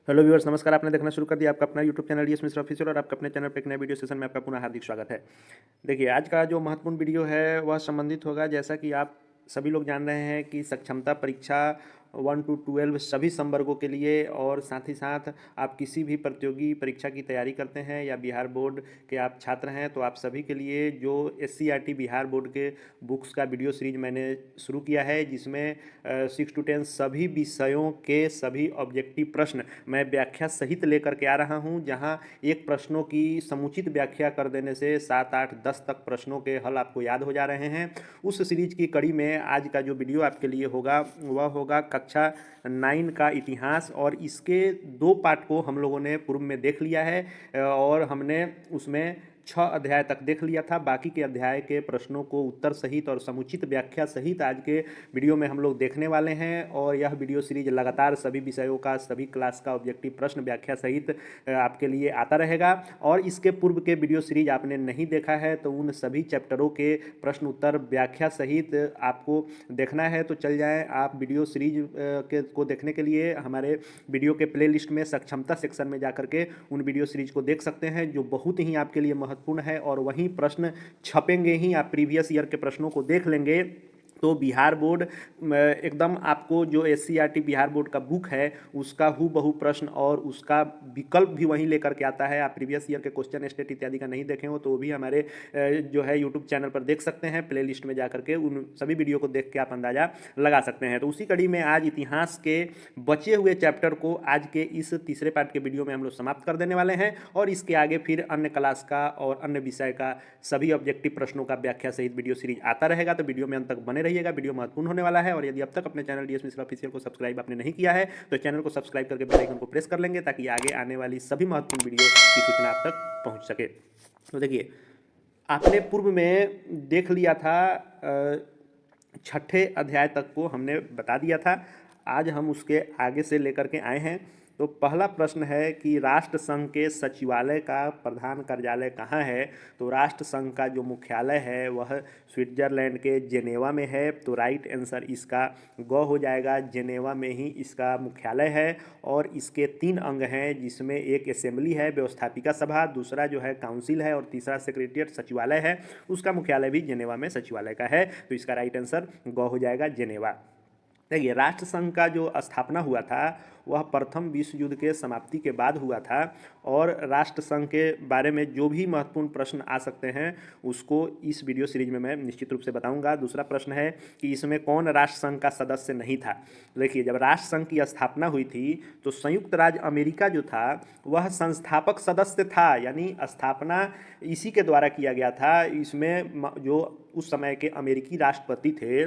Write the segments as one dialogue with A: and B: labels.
A: Hello viewers, नमस्कार। आपने देखना शुरू कर दिया आपका अपना YouTube channel DS Mishra official और आपका अपने चैनल पे एक नए वीडियो सेशन में आपका पुनः हार्दिक स्वागत है। देखिए, आज का जो महत्वपूर्ण वीडियो है वह संबंधित होगा, जैसा कि आप सभी लोग जान रहे हैं कि सक्षमता परीक्षा 1 to 12 सभी संवर्गों के लिए, और साथ ही साथ आप किसी भी प्रतियोगी परीक्षा की तैयारी करते हैं या बिहार बोर्ड के आप छात्र हैं तो आप सभी के लिए जो SCERT बिहार बोर्ड के बुक्स का वीडियो सीरीज मैंने शुरू किया है, जिसमें 6 to 10 सभी विषयों के सभी ऑब्जेक्टिव प्रश्न मैं व्याख्या सहित लेकर के आ रहा हूं, जहां एक प्रश्नों की समुचित व्याख्या कर देने से 7, 8, 10 तक प्रश्नों के हल आपको याद हो जा रहे हैं। उस सीरीज की कड़ी में आज का जो वीडियो आपके लिए होगा वह होगा कक्षा 9 का इतिहास, और इसके 2 पार्ट को हम लोगों ने पूर्व में देख लिया है और हमने उसमें 6 अध्याय तक देख लिया था। बाकी के अध्याय के प्रश्नों को उत्तर सहित और समुचित व्याख्या सहित आज के वीडियो में हम लोग देखने वाले हैं, और यह वीडियो सीरीज लगातार सभी विषयों का, सभी क्लास का ऑब्जेक्टिव प्रश्न व्याख्या सहित आपके लिए आता रहेगा। और इसके पूर्व के वीडियो सीरीज आपने नहीं देखा है तो उन सभी चैप्टरों के प्रश्न उत्तर व्याख्या सहित आपको देखना है तो चल जाएं आप वीडियो सीरीज को देखने के लिए हमारे वीडियो के प्ले लिस्ट में सक्षमता सेक्शन में जाकर के उन वीडियो सीरीज को देख सकते हैं, जो बहुत ही आपके लिए महत्वपूर्ण है। और वहीं प्रश्न छपेंगे ही, आप प्रीवियस ईयर के प्रश्नों को देख लेंगे तो बिहार बोर्ड एकदम आपको जो SCERT बिहार बोर्ड का बुक है उसका हूबहू प्रश्न और उसका विकल्प भी वहीं लेकर के आता है। आप प्रीवियस ईयर के क्वेश्चन स्टेट इत्यादि का नहीं देखे हो तो वो भी हमारे जो है यूट्यूब चैनल पर देख सकते हैं। प्ले लिस्ट में जाकर के उन सभी वीडियो को देख के आप अंदाज़ा लगा सकते हैं। तो उसी कड़ी में आज इतिहास के बचे हुए चैप्टर को आज के इस तीसरे पार्ट के वीडियो में हम लोग समाप्त कर देने वाले हैं, और इसके आगे फिर अन्य क्लास का और अन्य विषय का सभी ऑब्जेक्टिव प्रश्नों का व्याख्या सहित वीडियो सीरीज आता रहेगा। तो वीडियो में अंत तक बने रहिएगा, वीडियो महत्वपूर्ण होने वाला है। और यदि अब तक अपने चैनल डीएस मिश्रा ऑफिशियल को सब्सक्राइब आपने नहीं किया है तो चैनल को सब्सक्राइब करके बेल आइकन को प्रेस कर लेंगे, ताकि आगे आने वाली सभी महत्वपूर्ण वीडियो की सूचना आप तक पहुंच सके। तो देखिए, आपने पूर्व में देख लिया था, छठे अध्याय तक को हमने बता दिया था। आज हम उसके आगे से लेकर के आए हैं। तो पहला प्रश्न है कि राष्ट्र संघ के सचिवालय का प्रधान कार्यालय कहाँ है। तो राष्ट्र संघ का जो मुख्यालय है वह स्विट्जरलैंड के जेनेवा में है। तो राइट आंसर इसका ग हो जाएगा, जेनेवा में ही इसका मुख्यालय है। और इसके 3 अंग हैं, जिसमें एक असेंबली है, व्यवस्थापिका सभा, दूसरा जो है काउंसिल है, और तीसरा सेक्रेटरीट सचिवालय है। उसका मुख्यालय भी जेनेवा में सचिवालय का है। तो इसका राइट आंसर ग हो जाएगा, जेनेवा। देखिए, राष्ट्र संघ का जो स्थापना हुआ था वह प्रथम विश्व युद्ध के समाप्ति के बाद हुआ था, और राष्ट्र संघ के बारे में जो भी महत्वपूर्ण प्रश्न आ सकते हैं उसको इस वीडियो सीरीज में मैं निश्चित रूप से बताऊंगा। दूसरा प्रश्न है कि इसमें कौन राष्ट्र संघ का सदस्य नहीं था। देखिए, जब राष्ट्र संघ की स्थापना हुई थी तो संयुक्त राज्य अमेरिका जो था वह संस्थापक सदस्य था, यानी स्थापना इसी के द्वारा किया गया था। इसमें जो उस समय के अमेरिकी राष्ट्रपति थे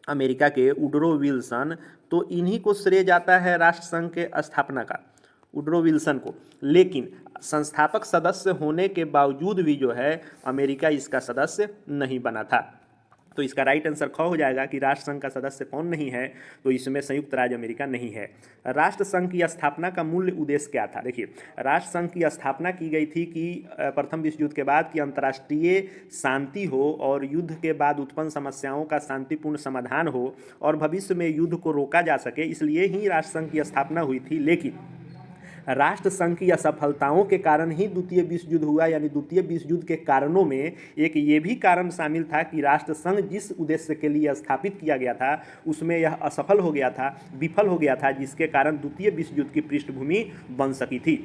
A: अमेरिका के, वुडरो विल्सन, तो इन्हीं को श्रेय जाता है राष्ट्र संघ के स्थापना का, वुडरो विल्सन को। लेकिन संस्थापक सदस्य होने के बावजूद भी जो है अमेरिका इसका सदस्य नहीं बना था। तो इसका राइट आंसर ख हो जाएगा कि राष्ट्र संघ का सदस्य कौन नहीं है। तो इसमें संयुक्त राज्य अमेरिका नहीं है। राष्ट्र संघ की स्थापना का मूल उद्देश्य क्या था। देखिए, राष्ट्र संघ की स्थापना की गई थी कि प्रथम विश्व युद्ध के बाद कि अंतर्राष्ट्रीय शांति हो और युद्ध के बाद उत्पन्न समस्याओं का शांतिपूर्ण समाधान हो और भविष्य में युद्ध को रोका जा सके, इसलिए ही राष्ट्र संघ की स्थापना हुई थी। लेकिन राष्ट्र संघ की असफलताओं के कारण ही द्वितीय विश्व युद्ध हुआ, यानी द्वितीय विश्व युद्ध के कारणों में एक ये भी कारण शामिल था कि राष्ट्र संघ जिस उद्देश्य के लिए स्थापित किया गया था उसमें यह असफल हो गया था, विफल हो गया था, जिसके कारण द्वितीय विश्व युद्ध की पृष्ठभूमि बन सकी थी।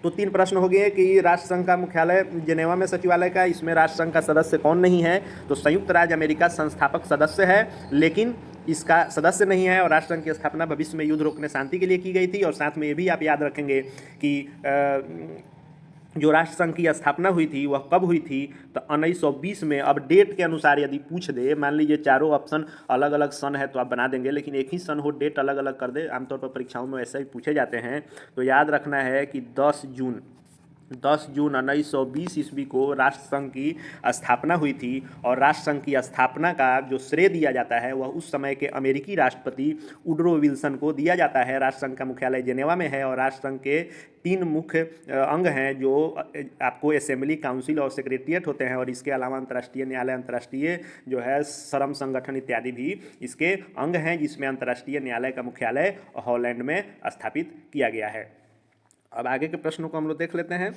A: तो 3 प्रश्न हो गए कि राष्ट्र संघ का मुख्यालय जेनेवा में सचिवालय का, इसमें राष्ट्र संघ का सदस्य कौन नहीं है। तो संयुक्त राज्य अमेरिका संस्थापक सदस्य है लेकिन इसका सदस्य नहीं है, और राष्ट्र संघ की स्थापना भविष्य में युद्ध रोकने शांति के लिए की गई थी। और साथ में ये भी आप याद रखेंगे कि जो राष्ट्र संघ की स्थापना हुई थी वह कब हुई थी। तो 1920 में। अब डेट के अनुसार यदि पूछ दे, मान लीजिए चारों ऑप्शन अलग अलग सन है तो आप बना देंगे, लेकिन एक ही सन हो, डेट अलग अलग कर दे, आमतौर पर परीक्षाओं में ऐसा ही पूछे जाते हैं। तो याद रखना है कि 10 जून 10 जून 1920 ईस्वी को राष्ट्र संघ की स्थापना हुई थी और राष्ट्र संघ की स्थापना का जो श्रेय दिया जाता है वह उस समय के अमेरिकी राष्ट्रपति वुडरो विल्सन को दिया जाता है। राष्ट्र संघ का मुख्यालय जेनेवा में है और राष्ट्र संघ के 3 मुख्य अंग हैं जो आपको असेंबली, काउंसिल और सेक्रेटरिएट होते हैं और इसके अलावा अंतर्राष्ट्रीय न्यायालय, अंतर्राष्ट्रीय जो है श्रम संगठन इत्यादि भी इसके अंग हैं, जिसमें अंतर्राष्ट्रीय न्यायालय का मुख्यालय हॉलैंड में स्थापित किया गया है। अब आगे के प्रश्नों को हम लोग देख लेते हैं।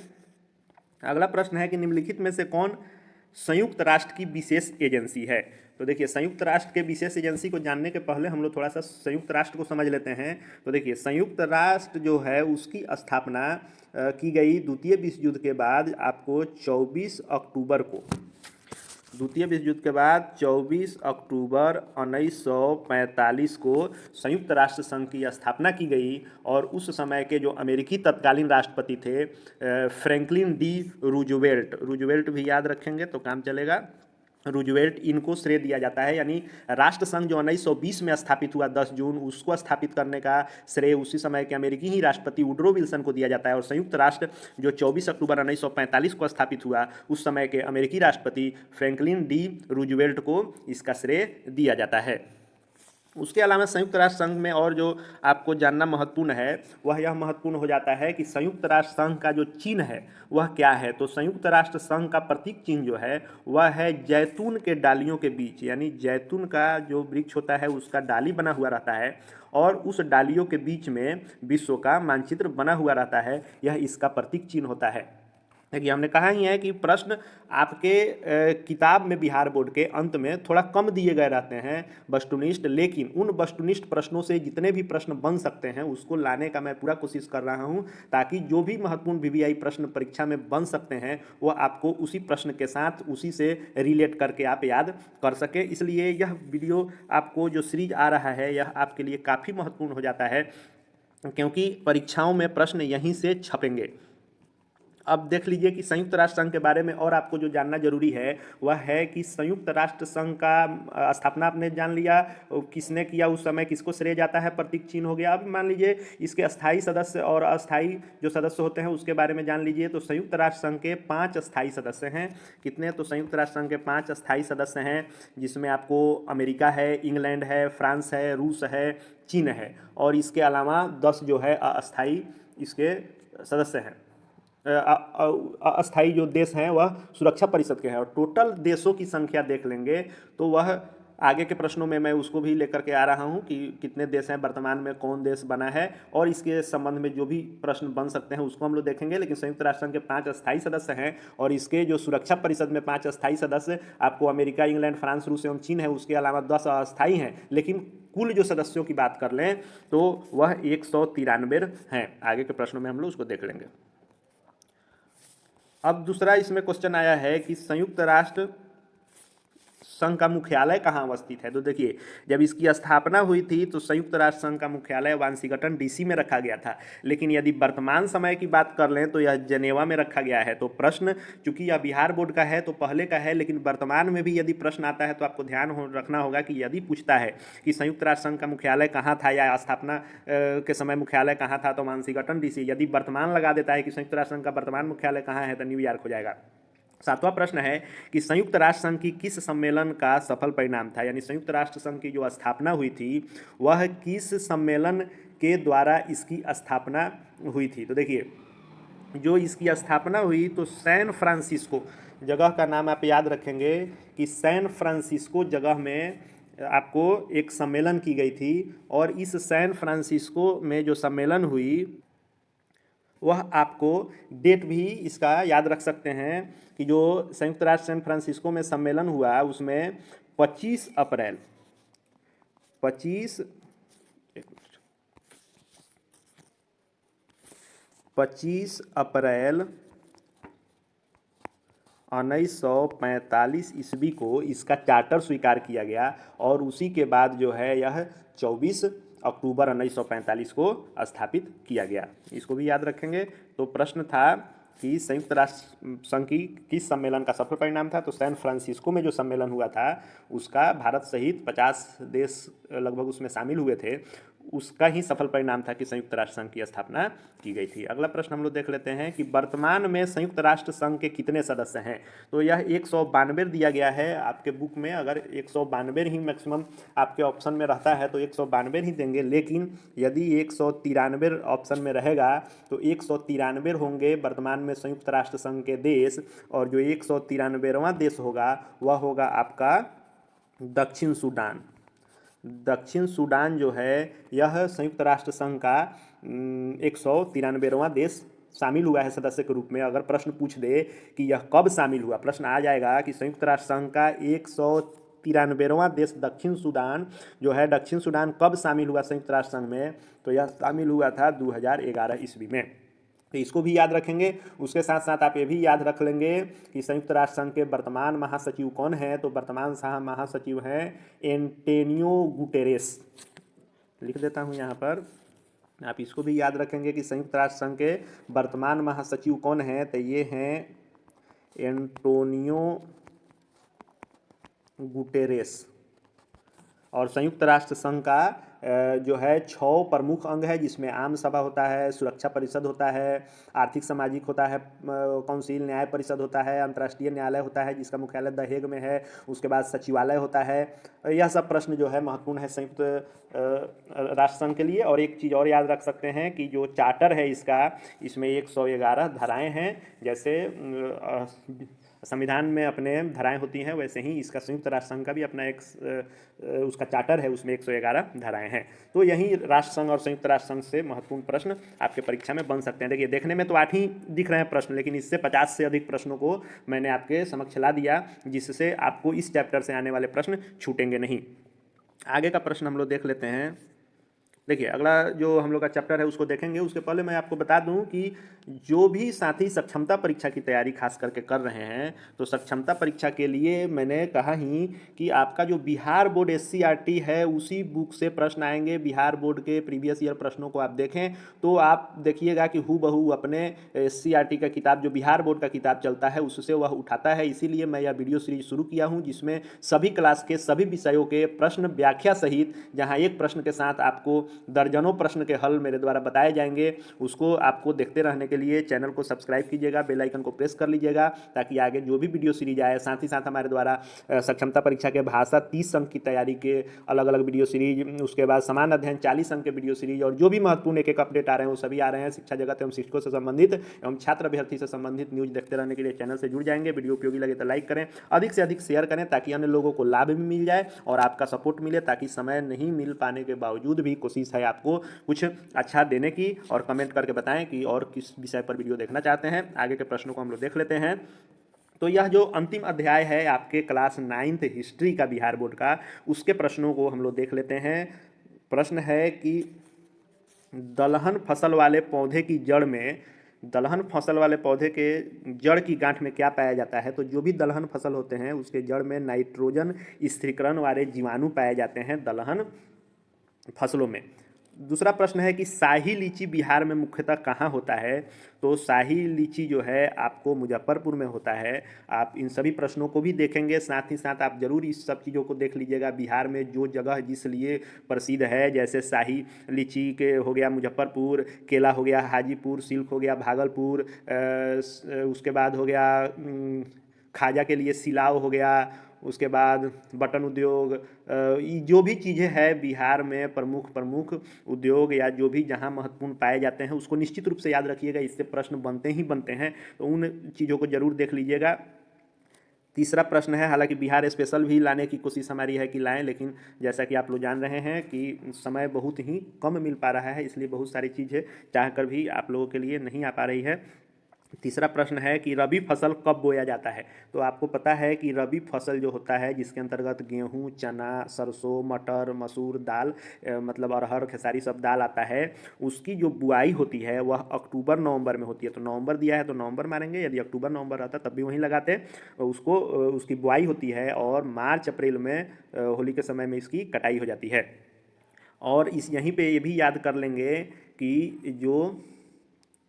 A: अगला प्रश्न है कि निम्नलिखित में से कौन संयुक्त राष्ट्र की विशेष एजेंसी है। तो देखिए, संयुक्त राष्ट्र के विशेष एजेंसी को जानने के पहले हम लोग थोड़ा सा संयुक्त राष्ट्र को समझ लेते हैं। तो देखिए, संयुक्त राष्ट्र जो है उसकी स्थापना की गई द्वितीय विश्व युद्ध के बाद आपको 24 अक्टूबर को, द्वितीय विश्व युद्ध के बाद 24 अक्टूबर 1945 को संयुक्त राष्ट्र संघ की स्थापना की गई और उस समय के जो अमेरिकी तत्कालीन राष्ट्रपति थे फ्रैंकलिन डी रूजवेल्ट, रूजवेल्ट भी याद रखेंगे तो काम चलेगा, रूजवेल्ट, इनको श्रेय दिया जाता है। यानी राष्ट्र संघ जो 1920 में स्थापित हुआ 10 जून, उसको स्थापित करने का श्रेय उसी समय के अमेरिकी ही राष्ट्रपति वुडरो विल्सन को दिया जाता है और संयुक्त राष्ट्र जो 24 अक्टूबर 1945 को स्थापित हुआ उस समय के अमेरिकी राष्ट्रपति फ्रैंकलिन डी रूजवेल्ट को इसका श्रेय दिया जाता है। उसके अलावा संयुक्त राष्ट्र संघ में और जो आपको जानना महत्वपूर्ण है वह यह महत्वपूर्ण हो जाता है कि संयुक्त राष्ट्र संघ का जो चिन्ह है वह क्या है। तो संयुक्त राष्ट्र संघ का प्रतीक चिन्ह जो है वह है जैतून के डालियों के बीच, यानी जैतून का जो वृक्ष होता है उसका डाली बना हुआ रहता है और उस डालियों के बीच में विश्व का मानचित्र बना हुआ रहता है, यह इसका प्रतीक चिन्ह होता है। देखिए, हमने कहा ही है कि प्रश्न आपके किताब में बिहार बोर्ड के अंत में थोड़ा कम दिए गए रहते हैं वस्तुनिष्ठ, लेकिन उन वस्तुनिष्ठ प्रश्नों से जितने भी प्रश्न बन सकते हैं उसको लाने का मैं पूरा कोशिश कर रहा हूं ताकि जो भी महत्वपूर्ण वीवीआई प्रश्न परीक्षा में बन सकते हैं वो आपको उसी प्रश्न के साथ उसी से रिलेट करके आप याद कर सकें। इसलिए यह वीडियो आपको जो सीरीज आ रहा है यह आपके लिए काफ़ी महत्वपूर्ण हो जाता है क्योंकि परीक्षाओं में प्रश्न यहीं से छपेंगे। अब देख लीजिए कि संयुक्त राष्ट्र संघ के बारे में और आपको जो जानना जरूरी है वह है कि संयुक्त राष्ट्र संघ का स्थापना आपने जान लिया, किसने किया, उस समय किसको श्रेय जाता है, प्रतीक चिन्ह हो गया। अब मान लीजिए इसके स्थायी सदस्य और अस्थायी जो सदस्य होते हैं उसके बारे में जान लीजिए। तो संयुक्त राष्ट्र संघ के 5 स्थायी सदस्य हैं। कितने? तो संयुक्त राष्ट्र संघ के 5 स्थायी सदस्य हैं जिसमें आपको अमेरिका है, इंग्लैंड है, फ्रांस है, रूस है, चीन है और इसके अलावा 10 जो है अस्थायी इसके सदस्य हैं। अस्थायी जो देश हैं वह सुरक्षा परिषद के हैं और टोटल देशों की संख्या देख लेंगे तो वह आगे के प्रश्नों में मैं उसको भी लेकर के आ रहा हूं कि कितने देश हैं, वर्तमान में कौन देश बना है और इसके संबंध में जो भी प्रश्न बन सकते हैं उसको हम लोग देखेंगे। लेकिन संयुक्त राष्ट्र संघ के 5 अस्थायी सदस्य हैं और इसके जो सुरक्षा परिषद में 5 अस्थायी सदस्य आपको अमेरिका, इंग्लैंड, फ्रांस, रूस एवं चीन है, उसके अलावा 10 अस्थायी हैं। लेकिन कुल जो सदस्यों की बात कर लें तो वह 193 हैं। आगे के प्रश्नों में हम लोग उसको देख लेंगे। अब दूसरा इसमें क्वेश्चन आया है कि संयुक्त राष्ट्र संघ का मुख्यालय कहाँ अवस्थित है। तो देखिए, जब इसकी स्थापना हुई थी तो संयुक्त राष्ट्र संघ का मुख्यालय वाशिंगटन डीसी में रखा गया था, लेकिन यदि वर्तमान समय की बात कर लें तो यह जेनेवा में रखा गया है। तो प्रश्न चूंकि यह बिहार बोर्ड का है तो पहले का है, लेकिन वर्तमान में भी यदि प्रश्न आता है तो आपको ध्यान रखना होगा कि यदि पूछता है कि संयुक्त राष्ट्र संघ का मुख्यालय कहाँ था या स्थापना के समय मुख्यालय कहाँ था तो वाशिंगटन डीसी। यदि वर्तमान लगा देता है कि संयुक्त राष्ट्र संघ का वर्तमान मुख्यालय कहाँ है तो न्यूयॉर्क हो जाएगा। 7वां प्रश्न है कि संयुक्त राष्ट्र संघ की किस सम्मेलन का सफल परिणाम था। यानी संयुक्त राष्ट्र संघ की जो स्थापना हुई थी वह किस सम्मेलन के द्वारा इसकी स्थापना हुई थी। तो देखिए, जो इसकी स्थापना हुई तो सैन फ्रांसिस्को जगह का नाम आप याद रखेंगे कि सैन फ्रांसिस्को जगह में आपको एक सम्मेलन की गई थी और इस सैन फ्रांसिस्को में जो सम्मेलन हुई वह आपको डेट भी इसका याद रख सकते हैं कि जो संयुक्त राष्ट्र सैन फ्रांसिस्को में सम्मेलन हुआ उसमें 25 अप्रैल 25 अप्रैल 1945 ईस्वी को इसका चार्टर स्वीकार किया गया और उसी के बाद जो है यह 24 अक्टूबर 1945 को स्थापित किया गया। इसको भी याद रखेंगे। तो प्रश्न था कि संयुक्त राष्ट्र संघ की किस सम्मेलन का सफल परिणाम था। तो सैन फ्रांसिस्को में जो सम्मेलन हुआ था उसका भारत सहित 50 देश लगभग उसमें शामिल हुए थे। उसका ही सफल परिणाम था कि संयुक्त राष्ट्र संघ की स्थापना की गई थी। अगला प्रश्न हम लोग देख लेते हैं कि वर्तमान में संयुक्त राष्ट्र संघ के कितने सदस्य हैं। तो यह 192 दिया गया है आपके बुक में। अगर 192 ही मैक्सिमम आपके ऑप्शन में रहता है तो 192 ही देंगे, लेकिन यदि 193 ऑप्शन में रहेगा तो 193 होंगे वर्तमान में संयुक्त राष्ट्र संघ के देश, और जो 193वां देश होगा वह होगा आपका दक्षिण सूडान। दक्षिण सूडान जो है यह संयुक्त राष्ट्र संघ का 193वां देश शामिल हुआ है सदस्य के रूप में। अगर प्रश्न पूछ दे कि यह कब शामिल हुआ, प्रश्न आ जाएगा कि संयुक्त राष्ट्र संघ का 193वां देश दक्षिण सूडान जो है, दक्षिण सूडान कब शामिल हुआ संयुक्त राष्ट्र संघ में, तो यह शामिल हुआ था 2011 ईस्वी में। तो इसको भी याद रखेंगे। उसके साथ साथ आप ये भी याद रख लेंगे कि संयुक्त राष्ट्र संघ के वर्तमान महासचिव कौन है। तो वर्तमान महासचिव हैं एंटोनियो गुटेरेस। लिख देता हूँ यहाँ पर, आप इसको भी याद रखेंगे कि संयुक्त राष्ट्र संघ के वर्तमान महासचिव कौन है। तो ये हैं एंटोनियो गुटेरेस। और संयुक्त राष्ट्र संघ का जो है 6 प्रमुख अंग है, जिसमें आम सभा होता है, सुरक्षा परिषद होता है, आर्थिक सामाजिक होता है काउंसिल, न्याय परिषद होता है, अंतर्राष्ट्रीय न्यायालय होता है जिसका मुख्यालय द हेग में है, उसके बाद सचिवालय होता है। यह सब प्रश्न जो है महत्वपूर्ण है संयुक्त राष्ट्र संघ के लिए। और एक चीज़ और याद रख सकते हैं कि जो चार्टर है इसका, इसमें 111 धाराएँ हैं। जैसे संविधान में अपने धाराएं होती हैं, वैसे ही इसका संयुक्त राष्ट्र संघ का भी अपना एक उसका चार्टर है, उसमें 111 धाराएं हैं। तो यही राष्ट्र संघ और संयुक्त राष्ट्र संघ से महत्वपूर्ण प्रश्न आपके परीक्षा में बन सकते हैं। देखिए, देखने में तो 8 ही दिख रहे हैं प्रश्न, लेकिन इससे 50 से अधिक प्रश्नों को मैंने आपके समक्ष ला दिया, जिससे आपको इस चैप्टर से आने वाले प्रश्न छूटेंगे नहीं। आगे का प्रश्न हम लोग देख लेते हैं। देखिए, अगला जो हम लोग का चैप्टर है उसको देखेंगे। उसके पहले मैं आपको बता दूं कि जो भी साथी सक्षमता परीक्षा की तैयारी खास करके कर रहे हैं, तो सक्षमता परीक्षा के लिए मैंने कहा ही कि आपका जो बिहार बोर्ड SCRT है उसी बुक से प्रश्न आएंगे। बिहार बोर्ड के प्रीवियस ईयर प्रश्नों को आप देखें तो आप देखिएगा कि हूबहू अपने SCRT का किताब, जो बिहार बोर्ड का किताब चलता है, उससे वह उठाता है। इसीलिए मैं यह वीडियो सीरीज शुरू किया हूँ, जिसमें सभी क्लास के सभी विषयों के प्रश्न व्याख्या सहित, जहाँ एक प्रश्न के साथ आपको दर्जनों प्रश्न के हल मेरे द्वारा बताए जाएंगे। उसको आपको देखते रहने के लिए चैनल को सब्सक्राइब कीजिएगा, बेल आइकन को प्रेस कर लीजिएगा, ताकि आगे जो भी वीडियो सीरीज आए, साथ ही साथ हमारे द्वारा सक्षमता परीक्षा के भाषा 30 अंक की तैयारी के अलग अलग वीडियो सीरीज, उसके बाद समान अध्ययन 40 अंक के वीडियो सीरीज, और जो भी महत्वपूर्ण एक अपडेट आ रहे हैं वो सभी आ रहे हैं। शिक्षा जगत एवं शिक्षकों से संबंधित एवं छात्र अभ्यर्थी से संबंधित न्यूज देखते रहने के लिए चैनल से जुड़ जाएंगे। वीडियो उपयोगी लगे तो लाइक करें, अधिक से अधिक शेयर करें, ताकि अन्य लोगों को लाभ भी मिल जाए और आपका सपोर्ट मिले, ताकि समय नहीं मिल पाने के बावजूद भी कोशिश है आपको कुछ अच्छा देने की। और कमेंट करके बताएं कि और किस विषय पर वीडियो देखना चाहते हैं। आगे के प्रश्नों को हम लोग देख लेते हैं। तो यह जो अंतिम अध्याय है आपके क्लास 9th हिस्ट्री का बिहार बोर्ड का, उसके प्रश्नों को हम लोग देख लेते हैं। प्रश्न है कि दलहन फसल वाले पौधे की जड़ में, दलहन फसल वाले पौधे के जड़ की गांठ में क्या पाया जाता है। तो जो भी दलहन फसल होते हैं उसके जड़ में नाइट्रोजन स्थिरीकरण वाले जीवाणु पाए जाते हैं दलहन फसलों में। दूसरा प्रश्न है कि शाही लीची बिहार में मुख्यतः कहाँ होता है। तो शाही लीची जो है आपको मुजफ्फरपुर में होता है। आप इन सभी प्रश्नों को भी देखेंगे, साथ ही साथ आप जरूर इस सब चीज़ों को देख लीजिएगा। बिहार में जो जगह जिस लिए प्रसिद्ध है, जैसे शाही लीची के हो गया मुजफ्फरपुर, केला हो गया हाजीपुर, सिल्क हो गया भागलपुर, उसके बाद हो गया खाजा के लिए सिलाव हो गया, उसके बाद बटन उद्योग, जो भी चीज़ें हैं बिहार में प्रमुख उद्योग या जो भी जहां महत्वपूर्ण पाए जाते हैं उसको निश्चित रूप से याद रखिएगा। इससे प्रश्न बनते ही बनते हैं, तो उन चीज़ों को जरूर देख लीजिएगा। तीसरा प्रश्न है, हालांकि बिहार स्पेशल भी लाने की कोशिश हमारी है कि लाएं, लेकिन जैसा कि आप लोग जान रहे हैं कि समय बहुत ही कम मिल पा रहा है, इसलिए बहुत सारी चीज़ें चाह कर भी आप लोगों के लिए नहीं आ पा रही है। तीसरा प्रश्न है कि रबी फसल कब बोया जाता है। तो आपको पता है कि रबी फसल जो होता है, जिसके अंतर्गत गेहूं, चना, सरसों, मटर, मसूर, दाल मतलब अरहर, खेसारी सब दाल आता है, उसकी जो बुआई होती है वह अक्टूबर नवंबर में होती है। तो नवंबर दिया है तो नवंबर मारेंगे, यदि अक्टूबर नवंबर रहता तब भी वहीं लगाते। उसको उसकी बुआई होती है और मार्च अप्रैल में होली के समय में इसकी कटाई हो जाती है। और इस यहीं पे ये भी याद कर लेंगे कि जो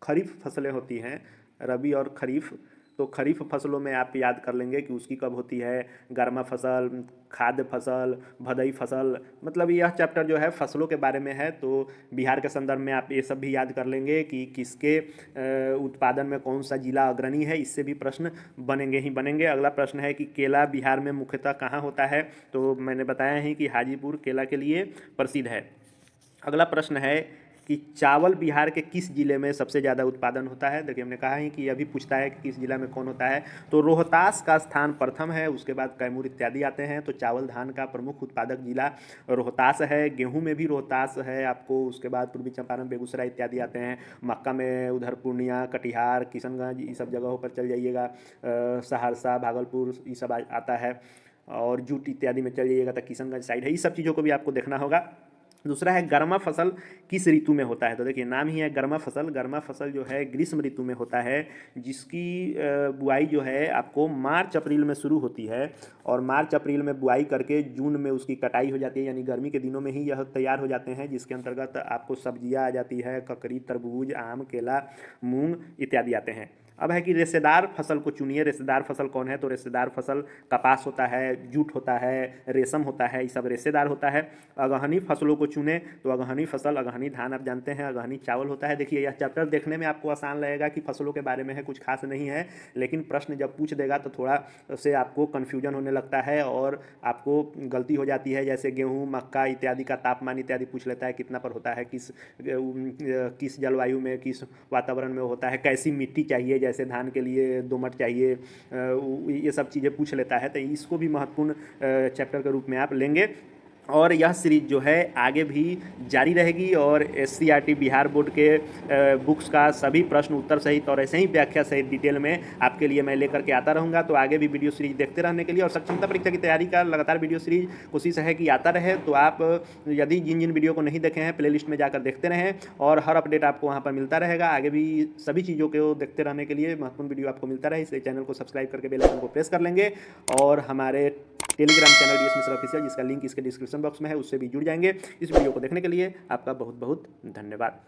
A: खरीफ फसलें होती हैं, रबी और खरीफ तो खरीफ फसलों में आप याद कर लेंगे कि उसकी कब होती है, गर्मा फसल, खाद्य फसल, भदई फसल, मतलब यह चैप्टर जो है फसलों के बारे में है। तो बिहार के संदर्भ में आप ये सब भी याद कर लेंगे कि किसके उत्पादन में कौन सा जिला अग्रणी है, इससे भी प्रश्न बनेंगे ही बनेंगे। अगला प्रश्न है कि केला बिहार में मुख्यतः कहाँ होता है, तो मैंने बताया ही कि हाजीपुर केला के लिए प्रसिद्ध है। अगला प्रश्न है कि चावल बिहार के किस जिले में सबसे ज़्यादा उत्पादन होता है। देखिए हमने कहा है कि अभी पूछता है कि किस जिला में कौन होता है, तो रोहतास का स्थान प्रथम है, उसके बाद कैमूर इत्यादि आते हैं। तो चावल धान का प्रमुख उत्पादक जिला रोहतास है। गेहूं में भी रोहतास है आपको, उसके बाद पूर्वी चंपारण, बेगूसराय इत्यादि आते हैं। मक्का में उधर पूर्णिया, कटिहार, किशनगंज, ये सब जगहों पर चल जाइएगा, सहरसा, भागलपुर, ये सब आता है। और जूट इत्यादि में चल जाइएगा तो किशनगंज साइड है। ये सब चीज़ों को भी आपको देखना होगा। दूसरा है गर्मा फसल किस ऋतु में होता है, तो देखिए नाम ही है गर्मा फसल। गर्मा फसल जो है ग्रीष्म ऋतु में होता है, जिसकी बुआई जो है आपको मार्च अप्रैल में शुरू होती है और मार्च अप्रैल में बुआई करके जून में उसकी कटाई हो जाती है, यानी गर्मी के दिनों में ही यह तैयार हो जाते हैं, जिसके अंतर्गत आपको सब्जियां आ जाती है, ककड़ी, तरबूज, आम, केला, मूंग इत्यादि आते हैं। अब है कि रेशेदार फसल को चुनिए। रेशेदार फसल कौन है, तो रेशेदार फसल कपास होता है, जूट होता है, रेशम होता है, ये सब रेशेदार होता है। अगहनी फसलों को चुने, तो अगहनी फसल, अगहनी धान आप जानते हैं, अगहनी चावल होता है। देखिए यह चैप्टर देखने में आपको आसान लगेगा कि फसलों के बारे में है, कुछ खास नहीं है, लेकिन प्रश्न जब पूछ देगा तो थोड़ा से आपको कन्फ्यूजन होने लगता है और आपको गलती हो जाती है। जैसे गेहूँ, मक्का इत्यादि का तापमान इत्यादि पूछ लेता है, कितना पर होता है, किस जलवायु में, किस वातावरण में होता है, कैसी मिट्टी चाहिए, जैसे धान के लिए दोमट चाहिए, ये सब चीज़ें पूछ लेता है। तो इसको भी महत्वपूर्ण चैप्टर के रूप में आप लेंगे। और यह सीरीज जो है आगे भी जारी रहेगी और SCRT बिहार बोर्ड के बुक्स का सभी प्रश्न उत्तर सहित और ऐसे ही व्याख्या सहित डिटेल में आपके लिए मैं लेकर के आता रहूँगा। तो आगे भी वीडियो सीरीज देखते रहने के लिए और सक्षमता परीक्षा की तैयारी का लगातार वीडियो सीरीज कोशिश है कि आता रहे। तो आप यदि जिन जिन वीडियो को नहीं देखे हैं प्लेलिस्ट में जाकर देखते रहें और हर अपडेट आपको वहाँ पर मिलता रहेगा। आगे भी सभी चीज़ों को देखते रहने के लिए महत्वपूर्ण वीडियो आपको मिलता रहे, इसलिए चैनल को सब्सक्राइब करके बेल आइकन को प्रेस कर लेंगे और हमारे Telegram channel DS Mishra official, जिसका लिंक इसके डिस्क्रिप्शन बॉक्स में है, उससे भी जुड़ जाएंगे। इस वीडियो को देखने के लिए आपका बहुत बहुत धन्यवाद।